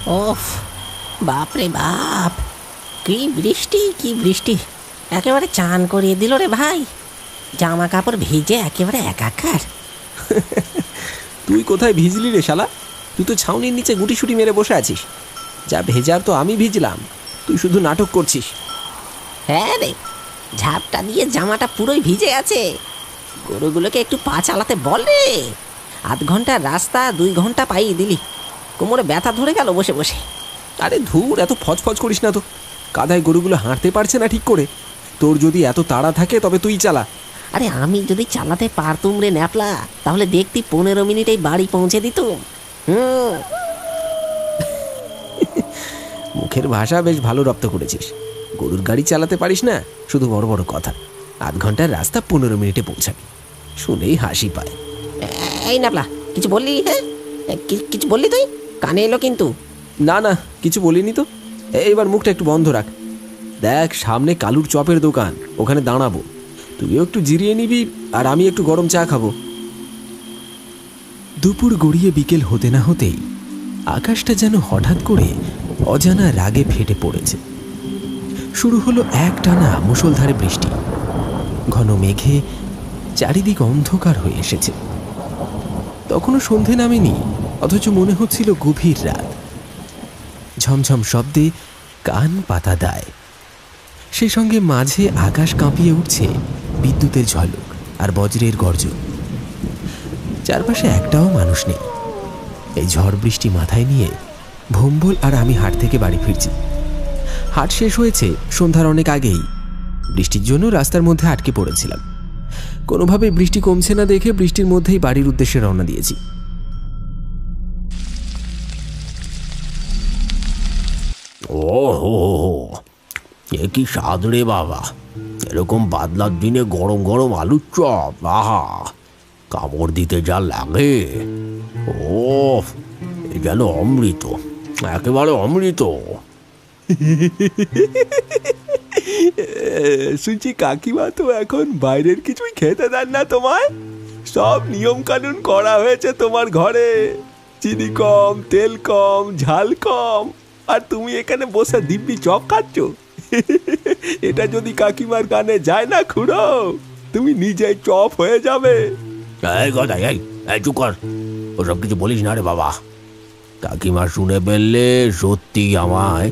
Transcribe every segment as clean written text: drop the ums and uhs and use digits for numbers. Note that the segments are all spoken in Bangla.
ওফ, বাপরে বাপ, কি বৃষ্টি কি বৃষ্টি! একেবারে চান করিয়ে দিল রে ভাই। জামা কাপড় ভিজে একেবারে একাকার। তুই কোথায় ভিজলি রে শালা? তুই তো ছাউনির নিচে গুটিসুটি মেরে বসে আছিস। যা ভেজার তো আমি ভিজলাম, তুই শুধু নাটক করছিস। হ্যাঁ রে, ঝাপটা দিয়ে জামাটা পুরোই ভিজে আছে। গরুগুলোকে একটু পা চালাতে বল রে। আধ ঘন্টার রাস্তা 2 ঘন্টা পাইয়ে দিলি, কোমরে ব্যথা ধরে গেল বসে বসে। আরে ধুর, এত ফজফজ করিস না তো। কাদায় গরুগুলো হাঁটতে পারছে না ঠিক করে। তোর যদি এত তাড়া থাকে তবে তুই চালা। আরে আমি যদি চালাতে পারতুম রে ন্যাপলা, তাহলে দেখতি 15 মিনিটেই বাড়ি পৌঁছে দিতুম। মুখের ভাষা বেশ ভালো রপ্ত করেছিস। গরুর গাড়ি চালাতে পারিস না, শুধু বড় বড় কথা। আধ ঘন্টার রাস্তা 15 মিনিটে পৌঁছাবি, শুনেই হাসি পায়। এই ন্যাপলা, কিছু বললি? হ্যাঁ, কিছু বললি তুই? কানে এলো কিন্তু। না না, কিছু বলিনি তো। এইবার মুখটা একটু বন্ধ রাখ। দেখ, সামনে কালুর চপের দোকান, ওখানে দাঁড়াবো। তুইও একটু জিরিয়ে নিবি আর আমি একটু গরম চা খাবো। দুপুর গড়িয়ে বিকেল হতে না হতেই আকাশটা যেন হঠাৎ করে অজানা রাগে ফেটে পড়েছে। শুরু হলো একটানা মুষলধারে বৃষ্টি। ঘন মেঘে চারিদিক অন্ধকার হয়ে এসেছে। তখনও সন্ধে নামেনি, অথচ মনে হচ্ছিল গভীর রাত। ঝমঝম শব্দে কান পাতা দেয়। সেই সঙ্গে মাঝে আকাশ কাঁপিয়ে উঠছে বিদ্যুতের ঝলক আর বজ্রের গর্জন। চারপাশে একটাও মানুষ নেই। এই ঝড় বৃষ্টি মাথায় নিয়ে ভম্বল আর আমি হাট থেকে বাড়ি ফিরছি। হাট শেষ হয়েছে সন্ধ্যার অনেক আগেই। বৃষ্টির জন্য রাস্তার মধ্যে আটকে পড়েছিলাম। কোনোভাবে বৃষ্টি কমছে না দেখে বৃষ্টির মধ্যেই বাড়ির উদ্দেশ্যে রওনা দিয়েছি। ও হো হো, এ কি স্বাদ রে বাবা! এরকম বাদলার দিনে গরম গরম আলুর চপ, আহা, কামড় দিতে যা লাগে! ও, এ যেন অমৃত, একেবারে অমৃত। শুনছি কাকিমা তো এখন বাইরের কিছুই খেতে দেন না তোমায়। সব নিয়ম কানুন করা হয়েছে তোমার ঘরে। চিনি কম, তেল কম, ঝাল কম, আর তুমি এখানে বসে দিব্যি চপ খাচ্ছ। এটা যদি কাকিমার কানে যায় না খুড়ো, তুমি নিজেই চপ হয়ে যাবে। এই কথা, এই চুপ কর, ওসব কিছু বলিস না রে বাবা। কাকিমা শুনে ফেললে সত্যি আমায়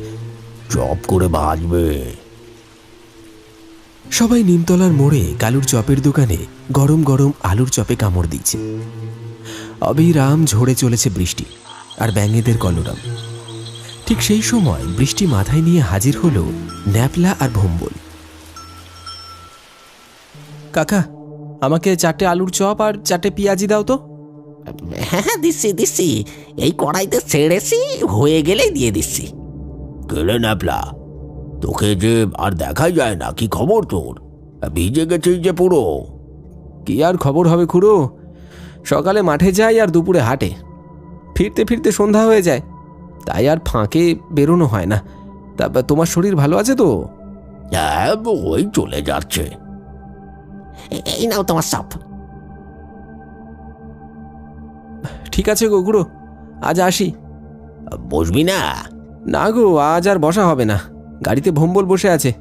চপ করে ভাজবে। সবাই নিমতলার মোড়ে কালুর চপের দোকানে গরম গরম আলুর চপে কামড় দিচ্ছে। অবিরাম ঝরে চলেছে বৃষ্টি আর ব্যাঙেদের কলরব। ঠিক সেই সময় বৃষ্টি মাথায় নিয়ে হাজির হলো ন্যাপলা আর ভম্বল। কাকা, আমাকে 4টে আলুর চপ আর 4টে পেঁয়াজি দাও তো। হ্যাঁ, দিচ্ছি দিচ্ছি, এই কড়াইতে ছেড়েছি, হয়ে গেলেই দিয়ে দিচ্ছি। কেলে ন্যাপলা, তোকে যে আর দেখাই যায় না, কি খবর তোর? ভিজে গেছিস যে পুরো। কি আর খবর হবে খুড়ো, সকালে মাঠে যাই আর দুপুরে হাটে। ফিরতে ফিরতে সন্ধ্যা হয়ে যায়, তাই আর ফাঁকে বেরোনো হয় না। তারপর তোমার শরীর ভালো আছে তো? হ্যাঁ, ওই চলে যাচ্ছে। এই নাও তোমার চপ। ঠিক আছে গো খুড়ো, আজ আসি। বসবি না? না গো, আজ আর বসা হবে না। গাড়িতে ভম্বল বসে আছে,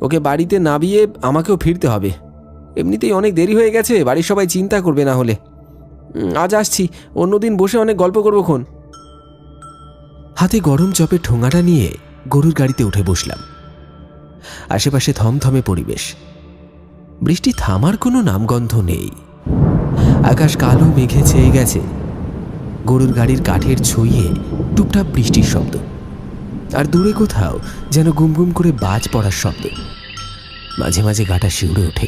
ওকে বাড়িতে নামিয়ে আমাকেও ফিরতে হবে। এমনিতেই অনেক দেরি হয়ে গেছে, বাড়ির সবাই চিন্তা করবে না হলে। আজ আসছি, অন্যদিন বসে অনেক গল্প করবোক্ষণ। হাতে গরম চপের ঠোঙাটা নিয়ে গরুর গাড়িতে উঠে বসলাম। আশেপাশে থমথমে পরিবেশ। বৃষ্টি থামার কোনো নামগন্ধ নেই। আকাশ কালো মেঘে ছেয়ে গেছে। গরুর গাড়ির কাঠের ছুঁয়ে টুপটাপ বৃষ্টির শব্দ, আর দূরে কোথাও যেন গুমগুম করে বাজ পড়ার শব্দ। মাঝে মাঝে গাটা শিউরে ওঠে।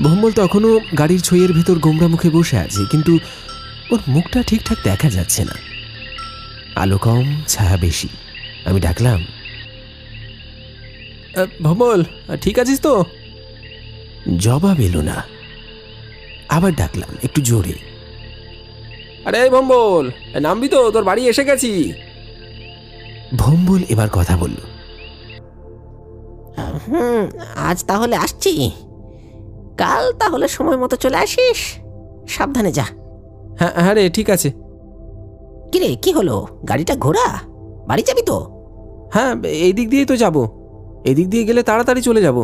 ভম্বল তখনও গাড়ির ছইয়ের ভেতর গোমরা মুখে বসে আছে, কিন্তু ওর মুখটা ঠিকঠাক দেখা যাচ্ছে না। আলো কম, ছায়া বেশি। আমি ডাকলাম, ভম্বল, ঠিক আছিস তো? জবাব এলো না। আবার ডাকলাম একটু জোরে, আরে ভম্বল, নামবি তো? তোর বাড়ি এসে গেছি। ভম্বল এবার কথা বলল, আজ তাহলে আসছি, কাল তাহলে সময় মতো চলে আসিস, সাবধানে যা। হ্যাঁ হ্যাঁ রে, ঠিক আছে। কিরে, কি হলো? গাড়িটা ঘোরা, বাড়ি যাবি তো? হ্যাঁ, এই দিক দিয়েই তো যাব। এদিক দিয়ে গেলে তাড়াতাড়ি চলে যাব।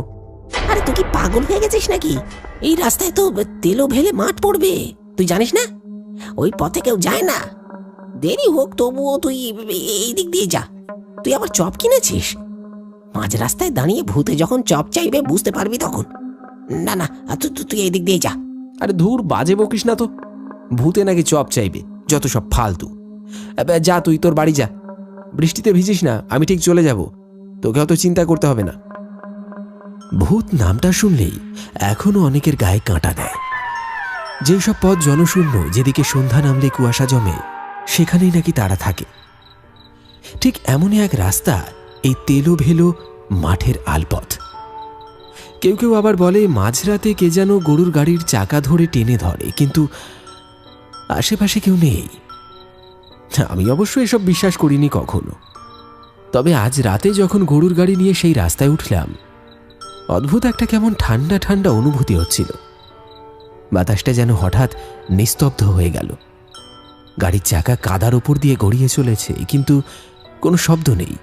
আরে তুই কি পাগল হয়ে গেছিস নাকি? এই রাস্তায় তো তেলো ভেলে মাঠ পড়বে, তুই জানিস না? ওই পথে কেউ যায় না। দেরি হোক তবুও তুই এই দিক দিয়ে যা। তুই আবার চপ কিনেছিস? মাঝ রাস্তায় দাঁড়িয়ে ভূতে যখন চপ চাইবে বুঝতে পারবি তখন। না না, তুই এই দিক দিয়ে যা। আরে ধুর, বাজে বকিস না তো। ভূতে নাকি চপ চাইবে, যত সব ফালতু। যা, তুই তোর বাড়ি যা। বৃষ্টিতে ভিজিস না, আমি ঠিক চলে যাব। তোকে অত চিন্তা করতে হবে না। ভূত নামটা শুনলেই এখনো অনেকের গায়ে কাঁটা দেয়। যেই সব পথ জনশূন্য, যেদিকে সন্ধ্যা নামলে কুয়াশা জমে, সেখানেই নাকি তারা থাকে। ঠিক এমনই এক রাস্তা এই তেলো ভেলো মাঠের আলপথ। কেউ কেউ আবার বলে মাঝরাতে কে যেন গরুর গাড়ির চাকা ধরে টেনে ধরে, কিন্তু আশেপাশে কেউ নেই। আমি অবশ্য এসব বিশ্বাস করিনি কখনো। তবে আজ রাতে যখন গরুর গাড়ি নিয়ে সেই রাস্তায় উঠলাম, অদ্ভুত একটা কেমন ঠান্ডা ঠান্ডা অনুভূতি হচ্ছিল। বাতাসটা যেন হঠাৎ নিস্তব্ধ হয়ে গেল। গাড়ির চাকা কাদার উপর দিয়ে গড়িয়ে চলেছে, কিন্তু কোনো শব্দ নেই।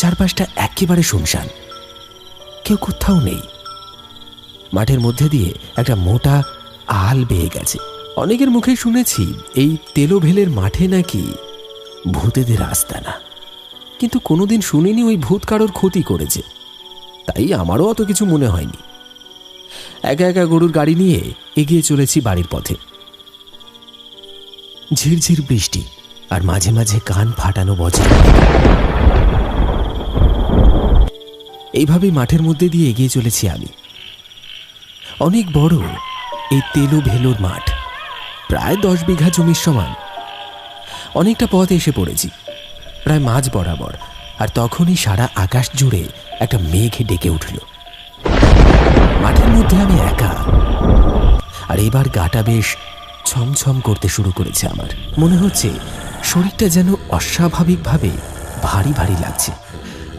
চারপাশটা একেবারে শুনশান, কেউ কোথাও নেই। মাঠের মধ্যে দিয়ে একটা মোটা আল বেয়ে গেছে। অনেকের মুখে শুনেছি এই তেলো ভেলের মাঠে নাকি ভূতেদের আস্তানা, কিন্তু কোনোদিন শুনিনি ওই ভূত কারোর ক্ষতি করেছে, তাই আমারও অত কিছু মনে হয়নি। একা একা গরুর গাড়ি নিয়ে এগিয়ে চলেছি বাড়ির পথে। ঝিরঝির বৃষ্টি আর মাঝে মাঝে কান ফাটানো বজ্র। এইভাবেই মাঠের মধ্যে দিয়ে এগিয়ে চলেছি আমি। অনেক বড় এই তেলো ভেলোর মাঠ, প্রায় 10 বিঘা জমির সমান। অনেকটা পথ এসে পড়েছি, প্রায় মাঝ বরাবর, আর তখনই সারা আকাশ জুড়ে একটা মেঘ ডেকে উঠল। মাঠের মধ্যে আমি একা, আর এবার গাটা বেশ ছমছম করতে শুরু করেছে আমার। মনে হচ্ছে শরীরটা যেন অস্বাভাবিকভাবে ভারী ভারী লাগছে।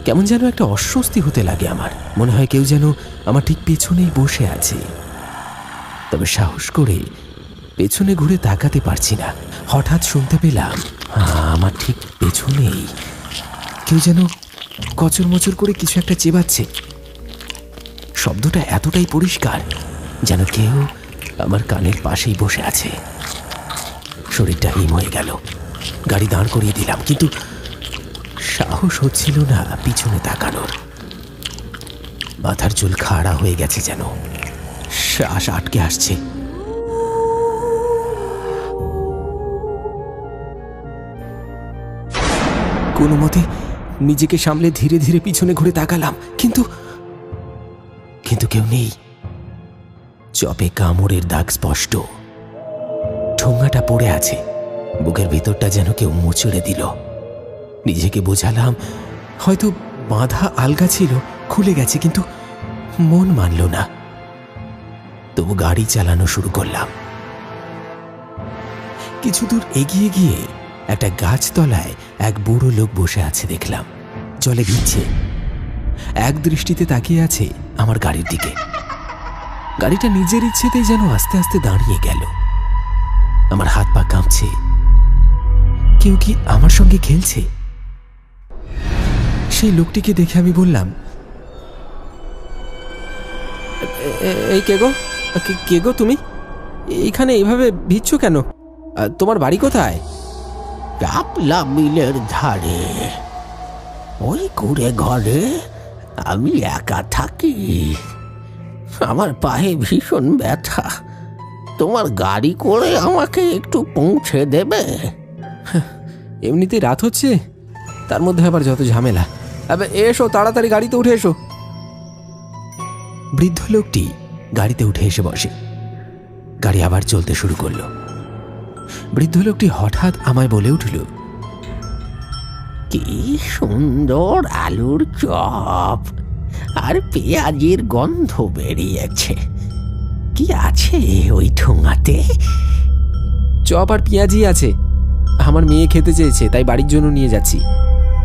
কেমন যেন একটা অস্বস্তি হতে লাগে আমার। মনে হয় কেউ যেন আমার ঠিক পেছনেই বসে আছে। তবে সাহস করে পেছনে ঘুরে তাকাতে পারছি না। হঠাৎ শুনতে পেলাম আমার ঠিক পেছনেই কেউ যেন কচর মচর করে কিছু একটা চেবাচ্ছে। শব্দটা এতটাই পরিষ্কার যেন কেউ আমার কানের পাশেই বসে আছে। শরীরটা হিম হয়ে গেল। গাড়ি দাঁড় করিয়ে দিলাম, কিন্তু সাহস হচ্ছিল না পিছনে তাকানোর। মাথার চুল খাড়া হয়ে গেছে, যেন শ্বাস আটকে আসছে। কোনো মতে নিজেকে সামলে ধীরে ধীরে পিছনে ঘুরে তাকালাম, কিন্তু কেউ নেই। চপে কামড়ের দাগ স্পষ্ট। ঠোঙাটা পড়ে আছে, বুকের ভিতরটা যেন কেউ মুচড়ে দিল। নিজেকে বোঝালাম হয়তো বাঁধা আলগা ছিল, খুলে গেছে, কিন্তু মন মানল না। তবু গাড়ি চালানো শুরু করলাম। কিছু দূর এগিয়ে গিয়ে একটা গাছতলায় এক বুড়ো লোক বসে আছে দেখলাম। জলে ভিজছে, এক দৃষ্টিতে তাকিয়ে আছে আমার গাড়ির দিকে। গাড়িটা নিজের ইচ্ছেতেই যেন আস্তে আস্তে দাঁড়িয়ে গেল। আমার হাত পা কাঁপছে। কেউ কি আমার সঙ্গে খেলছে? সেই লোকটিকে দেখে আমি বললাম, এই কে গো তুমি? এইখানে এইভাবে ভিজছো কেন? তোমার বাড়ি কোথায়? কাপলা মিলের ধারে, ওই কুড়ে ঘরে আমি একা থাকি। আমার পায়ে ভীষণ ব্যথা। তোমার গাড়ি করে আমাকে একটু পৌঁছে দেবে? এমনিতেই রাত হচ্ছে, তার মধ্যে আবার যত ঝামেলা। এসো, তাড়াতাড়ি গাড়িতে উঠে এসো। বৃদ্ধ লোকটি গাড়িতে উঠে এসে বসে। গাড়ি আবার চলতে শুরু করলো। বৃদ্ধ লোকটি হঠাৎ আমায় বলে উঠল, কি সুন্দর আলুর চপ আর পেঁয়াজির গন্ধ বেরিয়েছে। কি আছে ওই ঠোঙাতে? চপ আর পেঁয়াজি আছে। আমার মেয়ে খেতে চেয়েছে, তাই বাড়ির জন্য নিয়ে যাচ্ছি।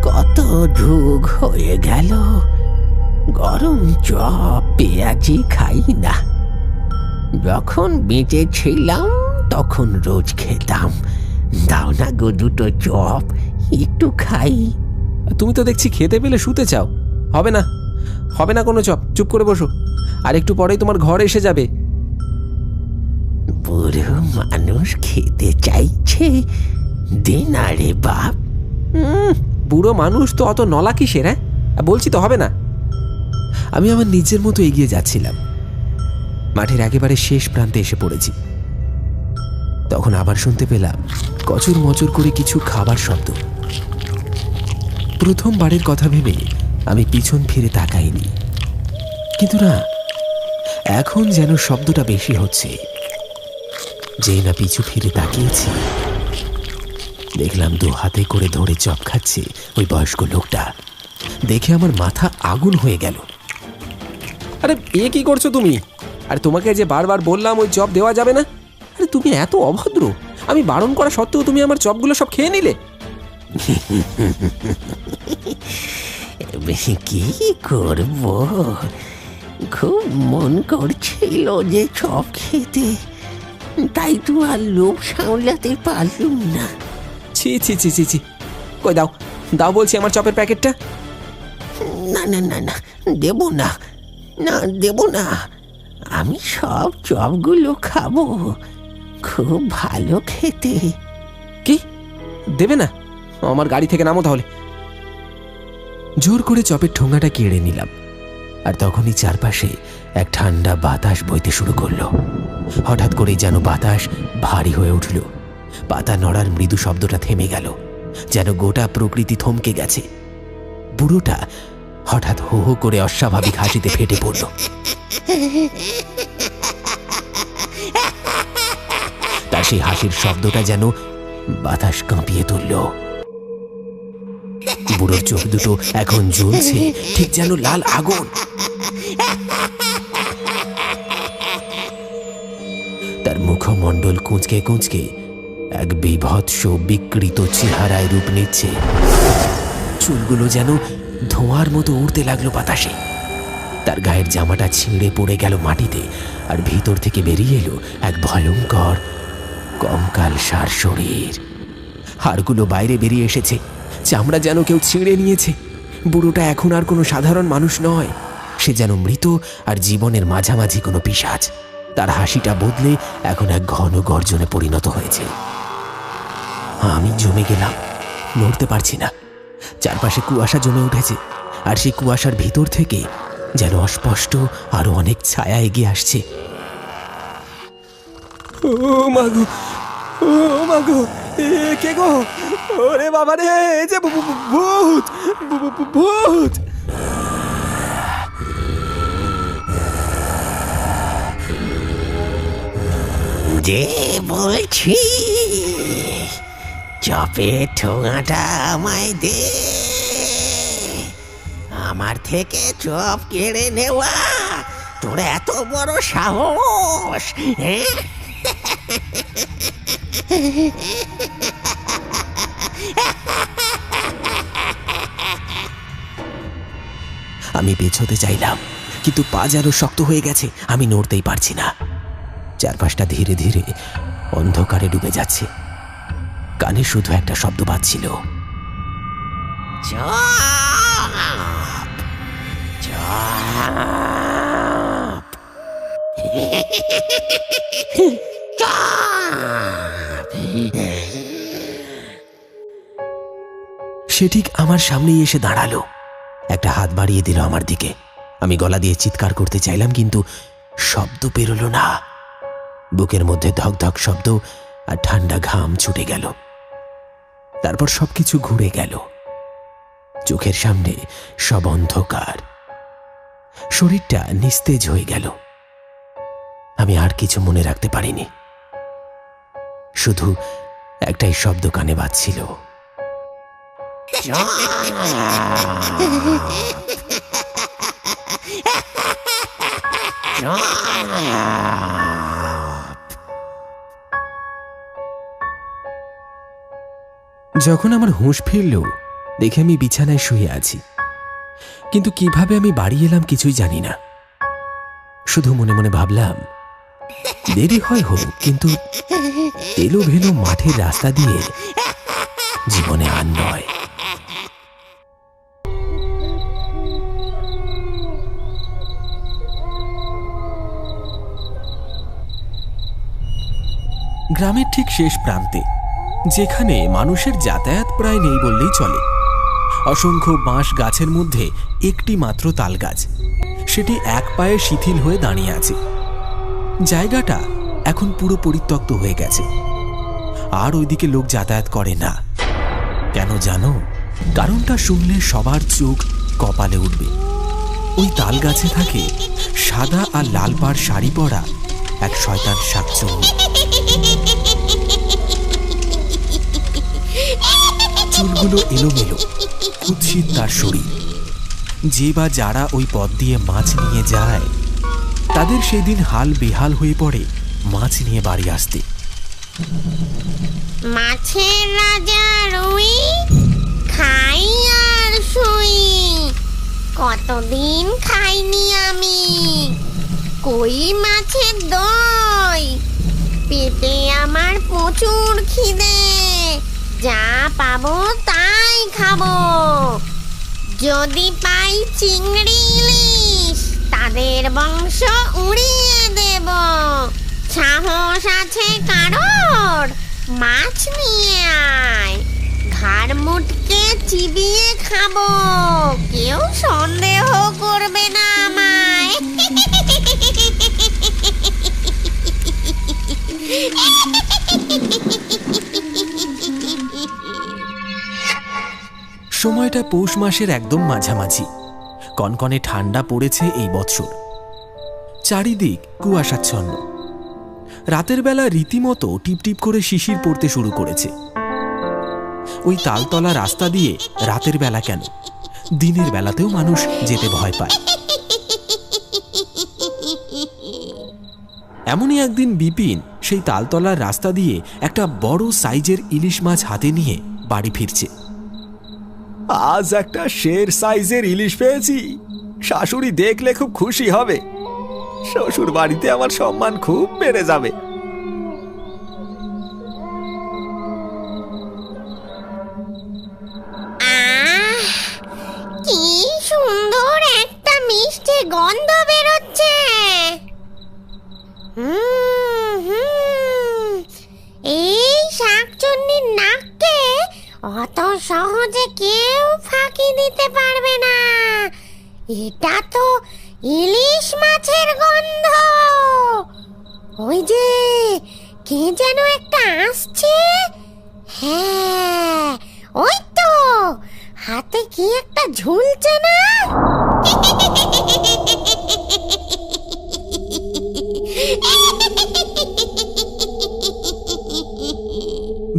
কত যুগ হয়ে গেল গরম চপ পেঁয়াজি খাই না। যখন বেঁচে ছিলাম তখন রোজ খেতাম, দাও না গো দুটো চপ, একটু খাই। তুমি তো দেখছি খেতে পেলে শুতে চাও। হবে না, হবে না কোনো চপ, চুপ করে বসো। আর একটু পরেই তোমার ঘর এসে যাবে। বুড়ো মানুষ খেতে চাইছে, দে না রে বাপ। বুড়ো মানুষ তো অত নলা কিসের? হ্যাঁ, বলছি তো হবে না। আমি আমার নিজের মতো এগিয়ে যাচ্ছিলাম। মাঠের একেবারে শেষ প্রান্তে এসে পড়েছি। তখন আবার শুনতে পেলাম কচুর মচুর করে কিছু খাবার শব্দ। প্রথমবারের কথা ভেবে আমি পিছন ফিরে তাকাইনি, কিন্তু না, এখন যেন শব্দটা বেশি হচ্ছে। যেই না পিছু ফিরে তাকিয়েছি, দেখলাম দু হাতে করে ধরে চপ খাচ্ছে ওই বয়স্ক লোকটা। দেখে আমার মাথা আগুন হয়ে গেল। আরে এ কি করছো তুমি? আর তোমাকে যে বারবার বললাম ওই চপ দেওয়া যাবে না। আরে তুমি এত অভদ্র, আমি বারণ করা সত্ত্বেও তুমি আমার চপগুলো সব খেয়ে নিলে। কি করব, খুব মন করছিল যে চপ খেতে, তাই তো আর লোভ সামলাতে পারলুম না। ছি ছি ছি ছি ছি, কই দাও, দাও বলছি আমার চপের প্যাকেটটা। না না না না, দেব না, না দেব না। আমি সব চপগুলো খাবো, খুব ভালো খেতে। কি দেবে না? আমার গাড়ি থেকে নামো তাহলে। জোর করে চপের ঠোঙাটা কেড়ে নিলাম। আর তখনই চারপাশে এক ঠান্ডা বাতাস বইতে শুরু করলো। হঠাৎ করেই যেন বাতাস ভারী হয়ে উঠল। পাতা নড়ার মৃদু শব্দটা থেমে গেল, যেন গোটা প্রকৃতি থমকে গেছে। বুড়োটা হঠাৎ হো হো করে অস্বাভাবিক হাসিতে ফেটে পড়ল। তার সেই হাসির শব্দটা যেন বাতাস কাঁপিয়ে তুলল। বুড়োর চোখ দুটো এখন জ্বলছে ঠিক যেন লাল আগুন। তার মুখমণ্ডল কুঁচকে কুঁচকে এক বীভৎস বিকৃত চেহারায় রূপ নিচ্ছে। চুলগুলো যেন ধোঁয়ার মতো উড়তে লাগলো বাতাসে। তার গায়ের জামাটা ছিঁড়ে পড়ে গেল মাটিতে, আর ভিতর থেকে বেরিয়ে এলো এক ভয়ঙ্কর কঙ্কালসার শরীর। হাড়গুলো বাইরে বেরিয়ে এসেছে, চামড়া যেন কেউ ছিঁড়ে নিয়েছে। বুড়োটা এখন আর কোনো সাধারণ মানুষ নয়, সে যেন মৃত আর জীবনের মাঝামাঝি কোনো পিশাচ। তার হাসিটা বদলে এখন এক ঘন গর্জনে পরিণত হয়েছে। আমি জমে গেলাম, নড়তে পারছি না। চারপাশে কুয়াশা জমে উঠেছে, আর সেই কুয়াশার ভিতর থেকে যেন অস্পষ্ট আরো অনেক ছায়া এগিয়ে আসছে। ও মাগো, ও মাগো, কে গো? ওরে বাবা রে, যে ভূত, ভূত! যে বলছি, চপের ঠোঙাটা আমায় দে। আমার থেকে চপ কেড়ে নেওয়া তোর এত বড় সাহস? আমি পেছোতে চাইলাম, কিন্তু পা যেন শক্ত হয়ে গেছে। আমি নড়তেই পারছি না। চারপাশটা ধীরে ধীরে অন্ধকারে ডুবে যাচ্ছে। কানে শুধু একটা শব্দ পাচ্ছিল, চপ, চপ, চপ। সে ঠিক আমার সামনেই এসে দাঁড়ালো, একটা হাত বাড়িয়ে দিল আমার দিকে। আমি গলা দিয়ে চিৎকার করতে চাইলাম, কিন্তু শব্দ বেরোলো না। বুকের মধ্যে ধক ধক শব্দ আর ঠান্ডা ঘাম ছুটে গেল। তারপর সবকিছু ঘুরে গেল। চোখের সামনে সব অন্ধকার, শরীরটা নিস্তেজ হয়ে গেল। আমি আর কিছু মনে রাখতে পারিনি, শুধু একটাই শব্দ কানে বাজছিল, যখন আমার হুঁশ ফিরল, দেখে আমি বিছানায় শুয়ে আছি। কিন্তু কিভাবে আমি বাড়ি এলাম কিছুই জানি না। শুধু মনে মনে ভাবলাম, দেরি হয় হোক, কিন্তু এলোভেলো মাঠের রাস্তা দিয়ে জীবনে আর নয়। গ্রামের ঠিক শেষ প্রান্তে, যেখানে মানুষের যাতায়াত প্রায় নেই বললেই চলে, অসংখ্য বাঁশ গাছের মধ্যে একটি মাত্র তাল গাছ। সেটি এক পায়ে শিথিল হয়ে দাঁড়িয়ে আছে। জায়গাটা এখন পুরো পরিত্যক্ত হয়ে গেছে, আর ওইদিকে লোক যাতায়াত করে না। কেন জানো? কারণটা শুনলে সবার চোখ কপালে উঠবে। ওই তাল গাছে থাকে সাদা আর লাল পাড় শাড়ি পরা এক শয়তান শাকচুন্নি। চুলগুলো এলোমেলো, কুৎসিত তার শরীর। যে বা যারা ওই পথ দিয়ে মাছ নিয়ে যায়, তাদের সেদিন হাল বেহাল হয়ে পড়ে মাছ নিয়ে বাড়ি আসতে। মাছের রাজা রুই, খাই আর শুই, কতদিন খাইনি আমি কই মাছের দই। পেটে আমার প্রচুর খিদে, যা পাবো তাই খাবো। যদি পাই চিংড়ি ইলিশ, তাদের বংশ উড়িয়ে দেব। সাহস আছে কারোর, মাছ নিয়ে আয়, ঘাড় মুটকে চিবিয়ে খাবো, কেউ সন্দেহ করবে না আমায়। সময়টা পৌষ মাসের একদম মাঝামাঝি। কনকনে ঠান্ডা পড়েছে এই বৎসর। চারিদিক কুয়াশাচ্ছন্ন। রাতের বেলা রীতিমতো টিপটিপ করে শিশির পড়তে শুরু করেছে। ওই তালতলা রাস্তা দিয়ে রাতের বেলা কেন, দিনের বেলাতেও মানুষ যেতে ভয় পায়। এমনই একদিন বিপিন সেই তালতলার রাস্তা দিয়ে একটা বড় সাইজের ইলিশ মাছ হাতে নিয়ে বাড়ি ফিরছে। আজ একটা শের সাইজের ইলিশ পেয়েছি, শাশুড়ি দেখলে খুব খুশি হবে। শ্বশুর বাড়িতে আমার সম্মান খুব বেড়ে যাবে। কি সুন্দর একটা মিষ্টি গন্ধ বেরোচ্ছে। এই শাকচুন্নির নাককে অত সহজে কেউ ফাঁকি দিতে পারবে না। এটা তো ইলিশ মাছের গন্ধ। ওই যে কে যেন একটা আসছে। হ্যাঁ, ওই তো হাতে কি একটা ঝুলছে না?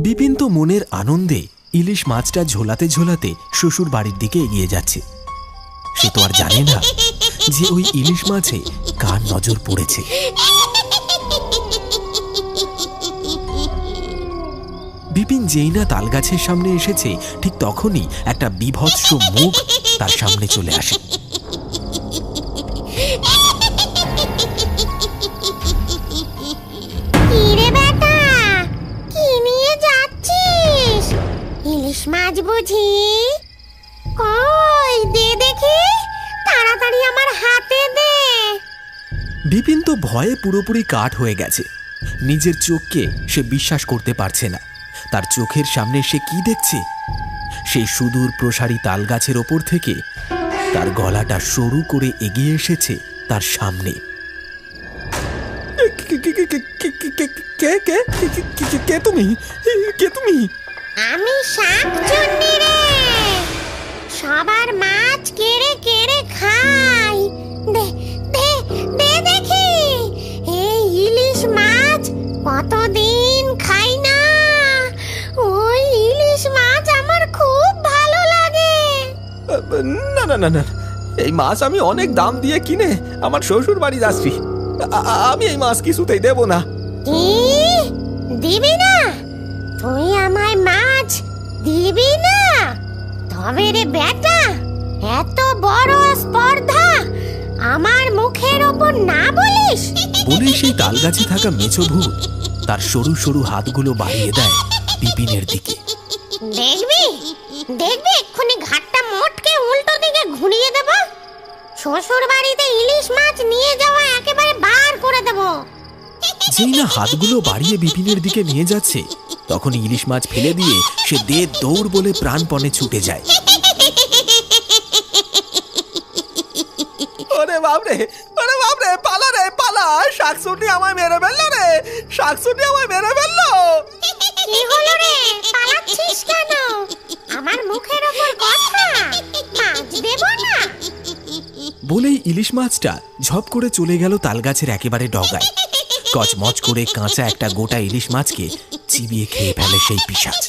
বিপিন তো মনের আনন্দে ইলিশ মাছটা ঝোলাতে ঝোলাতে শ্বশুর বাড়ির দিকে এগিয়ে যাচ্ছে। সে তো আর জানে না যে ওই ইলিশ মাছে কার নজর পড়েছে। বিপিন যেই না তালগাছের সামনে এসেছে, ঠিক তখনই একটা বিভৎস মুখ তার সামনে চলে আসে। ইলিশ মাছ বুঝি? কই দে দেখি, তাড়াতাড়ি আমার হাতে দে। বিপিন তো ভয়ে পুরোপুরি কাঠ হয়ে গেছে। নিজের চোখকে সে বিশ্বাস করতে পারছে না। তার চোখের সামনে সে কি দেখছে? সেই সুদূর প্রসারী তালগাছের ওপর থেকে তার গলাটা সরু করে এগিয়ে এসেছে তার সামনে। কে তুমি? কে তুমি? আমি শাকচুন্নি রে, সবার মাছ কেড়ে কেড়ে খাই। দে দে দে দেখি, এই ইলিশ মাছ কতদিন খাই না। ওই ইলিশ মাছ আমার খুব ভালো লাগে। না না না না, এই মাছ আমি অনেক দাম দিয়ে কিনে আমার শ্বশুর বাড়ি যাচ্ছি। আমি এই মাছ কিছুতেই দেব না। কি দিবি না? তুই আমায় মাছ দিবি না? তবে রে বেটা, এত বড় স্পর্ধা আমার মুখের ওপর না বলিস। বলেই সেই তালগাছে থাকা মেছো ভূত তার সরু সরু হাতগুলো বাড়িয়ে দেয় বিপিনের দিকে। দেখবি দেখবি এক্ষুনি ঘাটটা মোটকে উল্টো দিকে ঘুরিয়ে দেব। শ্বশুর বাড়িতে ইলিশ মাছ নিয়ে যাওয়া একেবারে বার করে দেব। যেই না হাতগুলো বাড়িয়ে বিপিনের দিকে নিয়ে যাচ্ছে, তখন ইলিশ মাছ ফেলে দিয়ে সে দে দৌড় বলে প্রাণপণে ছুটে যায়। ওরে বাপরে, ওরে বাপরে, পালা রে পালা, শাকসুন্নি আমায় মেরে ফেললো রে, শাকসুন্নি আমায় মেরে ফেললো। কি হলো রে, পালাচ্ছিস কেন? আমার মুখের ওপর কথা, মাছ দেব না। বলেই ইলিশ মাছটা ঝপ করে চলে গেল তালগাছের একেবারে ডগায়। কচমচ করে কাঁচা একটা গোটা ইলিশ মাছকে চিবিয়ে খেয়ে ফেলে সেই পিশাচ।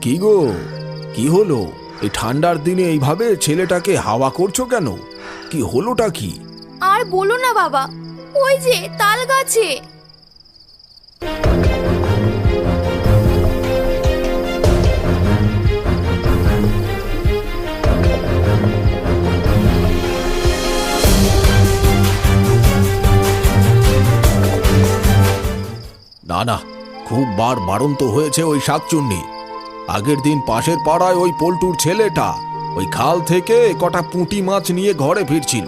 কি গো, কি হলো? এই ঠান্ডার দিনে এইভাবে ছেলেটাকে হাওয়া করছো কেন? কি হলোটা কি? আর বলো না বাবা, ওই যে তাল গাছে। না না, খুব বাড়ন্ত হয়েছে ওই শাকচুন্নি। আগের দিন পাশের পাড়ায় ওই পল্টুর ছেলেটা ওই খাল থেকে কটা পুঁটি মাছ নিয়ে ঘরে ফিরছিল।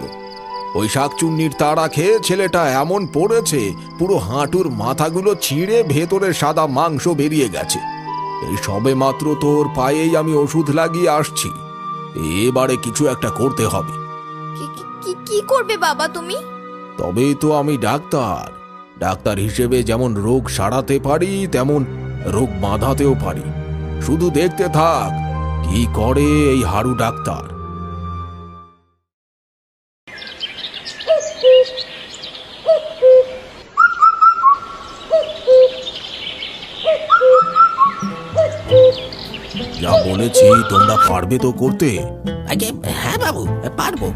ওই শাকচুন্নির তাড়া খেয়ে ছেলেটা এমন পড়েছে, পুরো হাঁটুর মাথাগুলো ছিঁড়ে ভেতরে সাদা মাংস বেরিয়ে গেছে। এই সবে মাত্র তোর পায়েই আমি ওষুধ লাগিয়ে আসছি। এবারে কিছু একটা করতে হবে। কি করবে বাবা তুমি? তবেই তো আমি ডাক্তার। ডাক্তার হিসেবে যেমন রোগ সারাতে পারি, তেমন রোগ বাঁধাতেও পারি। শুধু দেখতে থাক কি করে এই হাড়ু ডাক্তার। যা বলেছি তোমরা পারবে তো করতে? আগে হ্যাঁ বাবু, পারবো।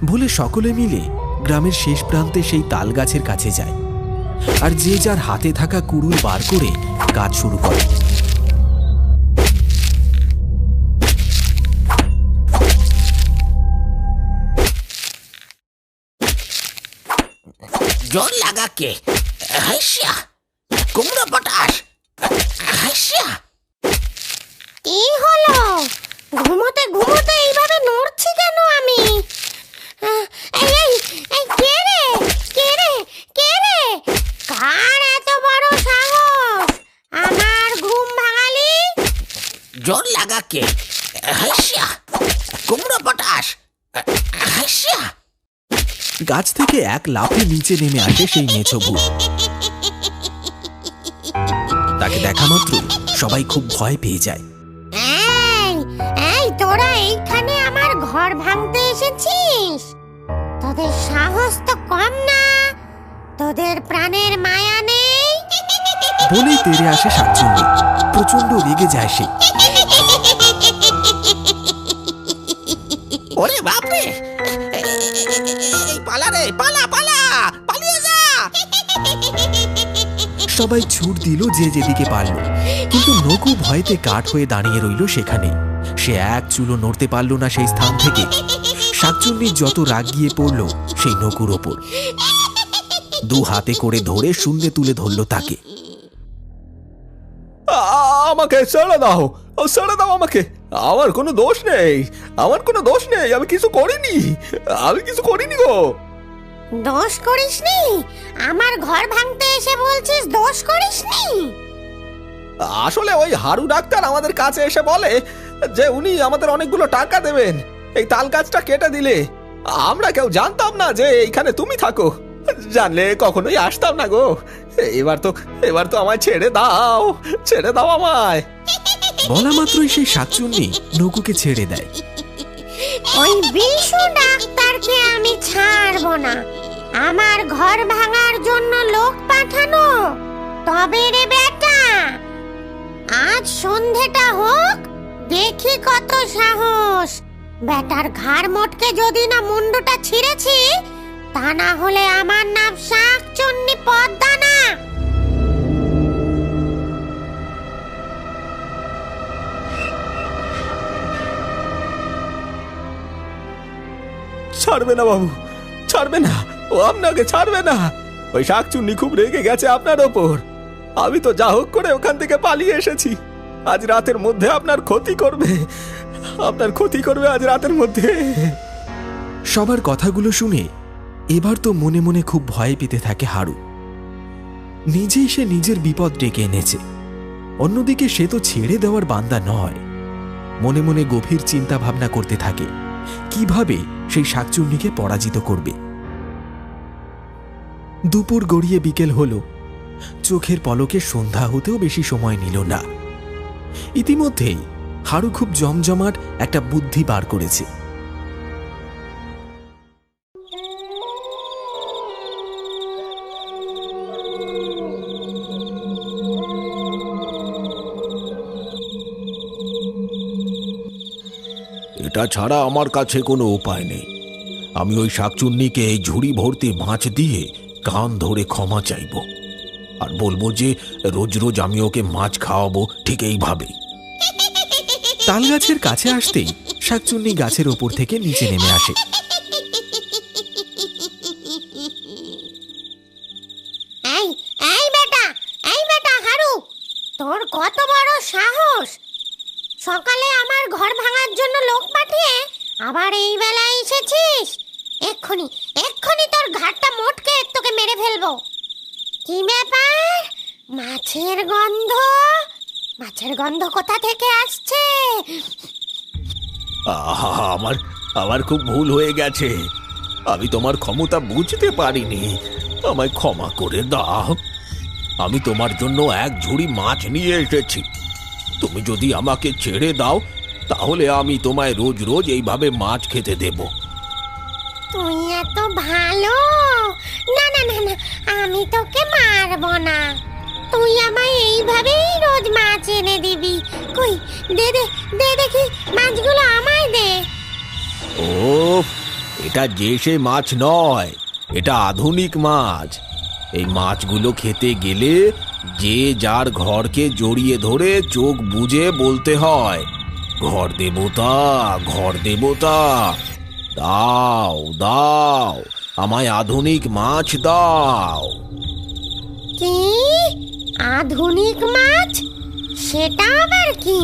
বলে সকলে মিলে গ্রামের শেষ প্রান্তে সেই তাল গাছের কাছে যায়, আর যে যার হাতে থাকা কুড়ুল বার করে কাজ শুরু করে। জল লাগা কে? হাসিয়া কুমড়ো পটাশ, হাসিয়া। কি হলো? ঘুমোতে ঘুমোতে এইভাবে নড়ছি কেন আমি? এই কে রে, কে রে, কে রে? কার এত বড় সাহস আমার ঘুম ভাঙালি? জল লাগা কে? হাসিয়া কুমড়ো পটাশ, হাসিয়া। গাছ থেকে এক লাফে নিচে নেমে আসে সেই মেছো ভূত। তাকে দেখা মাত্র সবাই খুব ভয় পেয়ে যায়। এই তোরা এইখানে আমার ঘর ভাঙতে এসেছিস? তোদের সাহস তো কম না, তোদের প্রাণের মায়া নেই। বলেই তেড়ে আসে শাকচুন্নি। প্রচন্ড রেগে যায় সে। ওরে বাপরে, পালা রে, পালা পালা, পালিয়ে যা। সবাই ছুট দিল যে যেদিকে পারল, কিন্তু নকু ভয়তে কাঠ হয়ে দাঁড়িয়ে রইল সেখানে। সে এক চুলো নড়তে পারল না সেই স্থান থেকে। শাকচুন্নির যত রাগ গিয়ে পড়ল সেই নকুর ওপর। দু হাতে করে ধরে শূন্যে তুলে ধরল তাকে। আমাকে ছেড়ে দাও, ছেড়ে দাও আমাকে। আমার কোনো দোষ নেই, আমার কোনো দোষ নেই, আমি কিছু করিনি, আমি কিছু করিনি গো। দোষ করিসনি? আমার ঘর ভাঙতে এসে বলছিস দোষ করিসনি? আসলে ওই হারু ডাক্তার আমাদের কাছে এসে বলে যে উনি আমাদের অনেকগুলো টাকা দেবেন এই তাল গাছটা কেটে দিলে। আমরা কেউ জানতাম না যে এইখানে তুমি থাকো, জানলে কখনোই আসতাম না গো। এবার তো আমায় ছেড়ে দাও, ছেড়ে দাও আমায়। বলা মাত্রই সেই শাকচুন্নি নকুকে ছেড়ে দেয়। ওই বিশু ডাক্তারকে আমি ছাড়বো না। আমার ঘর ভাঙার জন্য লোক পাঠানো, তবে রে বেটা আজ সন্ধেটা হোক, দেখি কত সাহস। বেটার ঘাড় মোটকে যদি না মুন্ডুটা ছিঁড়েছি, তা না হলে আমার নাম শাকচুন্নি পদ্মা না। ছাড়বে না বাবু, ছাড়বে না, ও আপনাকে ছাড়বে না। ওই শাকচুন্নি খুব রেগে গেছে আপনার ওপর। আমি তো যা হোক করে ওখান থেকে পালিয়ে এসেছি। আজ রাতের মধ্যে আপনার ক্ষতি করবে, আপনার ক্ষতি করবে আজ রাতের মধ্যে। সবার কথাগুলো শুনে এবার তো মনে মনে খুব ভয় পেতে থাকে হারু। নিজেই সে নিজের বিপদ ডেকে এনেছে, অন্যদিকে সে তো ছেড়ে দেওয়ার বান্দা নয়। মনে মনে গভীর চিন্তা ভাবনা করতে থাকে কিভাবে সেই শাকচুন্নিকে পরাজিত করবে। দুপুর গড়িয়ে বিকেল হলো, চোখের পলকে সন্ধ্যা হতেও বেশি সময় নিল না। ইতিমধ্যেই হারু খুব জমজমাট একটা বুদ্ধি বার করেছে। এটা ছাড়া আমার কাছে কোনো উপায় নেই। আমি ওই শাকচুন্নিকে এই ঝুড়ি ভর্তি মাছ দিয়ে কান ধরে ক্ষমা চাইব, আর বলবো যে রোজ রোজ আমি ওকে মাছ খাওয়াবো ঠিক এইভাবেই। তাল গাছের কাছে আসতেই শাকচুন্নি গাছের ওপর থেকে নিচে নেমে আসে। এই এই বেটা হারু, তোর কত বড় সাহস! সকালে আমার ঘর ভাঙার জন্য লোক পাঠিয়ে আবার এই বেলায় এসেছিস? এক্ষুনি এক্ষুনি তোর ঘাটটা মোটকে তোকে মেরে ফেলবো। কি ব্যাপার? মাছের গন্ধ, মাছের গন্ধ কোথা থেকে আসছে? আহা, আমার আমার খুব ভুল হয়ে গেছে। আমি তোমার ক্ষমতা বুঝতে পারিনি, আমায় ক্ষমা করে দাও। আমি তোমার জন্য এক ঝুড়ি মাছ নিয়ে এসেছি। তুমি যদি আমাকে ছেড়ে দাও তাহলে আমি তোমায় রোজ রোজ এইভাবে মাছ খেতে দেব। তুই এত ভালো? না না না না, আমি তোকে মারবো না। তুই আমায় এইভাবেই রোজ মাছ এনে দিবি। কই, দে দে দে দেখি, মাছগুলো আমায় দে। ও, এটা যে সে মাছ নয়, এটা আধুনিক মাছ। এই মাছগুলো খেতে গেলে যে যার ঘরকে জড়িয়ে ধরে চোখ বুজে বলতে হয়, ঘর দেবতা, ঘর দেবতা, দাও দাও আমায় আধুনিক মাছ দাও। কি আধুনিক মাছ? সেটা আবার কি?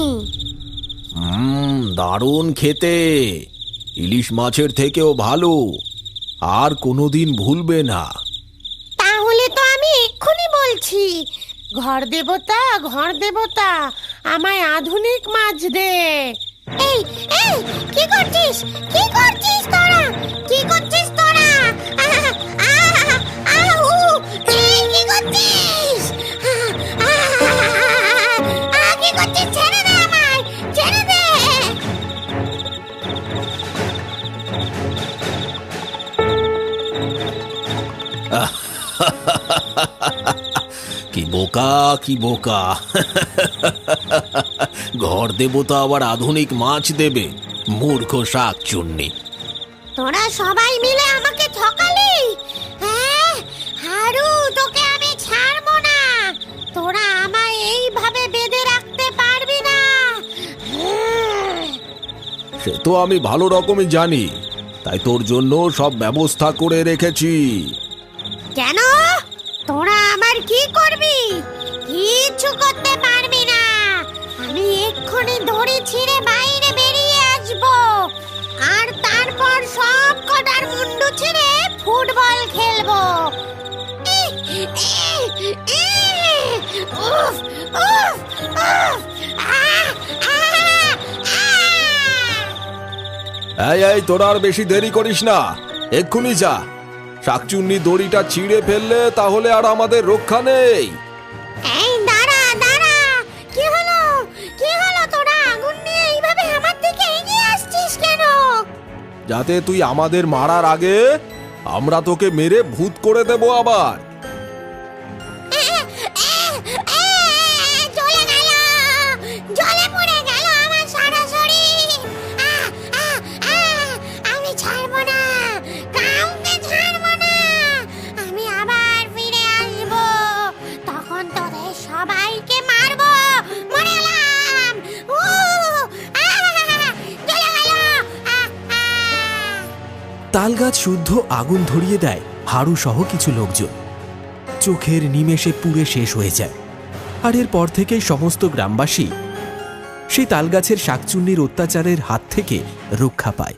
দারুণ খেতে, ইলিশ মাছের থেকেও ভালো, আর কোনোদিন ভুলবে না। তাহলে তো আমি এক্ষুনি বলছি, ঘর দেবতা, ঘর দেবতা, আমায় আধুনিক মাছ দে। এই এই, কি করছিস? কি করছিস তোরা? কি করছিস তোরা? কি করছিস? কি করছিস? ছেড়ে দে আমায়, ছেড়ে দে। কি বোকা, কি বোকা! ঘর দেবতা আবার আধুনিক মাছ দেবে? মূর্খ শাকচুন্নি! তোরা সবাই মিলে আমাকে ঠকালি। হ্যাঁ হারু, তোকে আমি ছাড়বো না। তোরা আমায় এইভাবে বেঁধে রাখতে পারবি না। সে তো আমি ভালো রকমই জানি, তাই তোর জন্য সব ব্যবস্থা করে রেখেছি। কেন? তোরা আমার কি করবি? কিচ্ছু করতে পারবি না। আমি এক্ষুনি দড়ি ছিঁড়ে বাইরে বেরিয়ে আসবো, আর তারপর সব কটার মুন্ডু ছিঁড়ে ফুটবল খেলবো। উফ উফ উফ! এই তোরা আর বেশি দেরি করিস না, এক্ষুনি যা। শাকচুন্নি দড়িটা ছিঁড়ে ফেললে তাহলে আর আমাদের রক্ষা নেই। এই দাঁড়া দাঁড়া, কি হলো? কি হলো? তোরা আগুন নিয়ে এইভাবে আমার দিকে এগিয়ে আসছিস কেন? যাতে তুই আমাদের মারার আগে আমরা তোকে মেরে ভূত করে দেব আবার। জ্বলে গেল, জ্বলে পুড়ে গেল আমার সারা শরীর। তালগাছ শুদ্ধ আগুন ধরিয়ে দেয় হারু সহ কিছু লোকজন। চোখের নিমেষে পুড়ে শেষ হয়ে যায়। আর এরপর থেকেই সমস্ত গ্রামবাসী সেই তালগাছের শাকচুন্নির অত্যাচারের হাত থেকে রক্ষা পায়।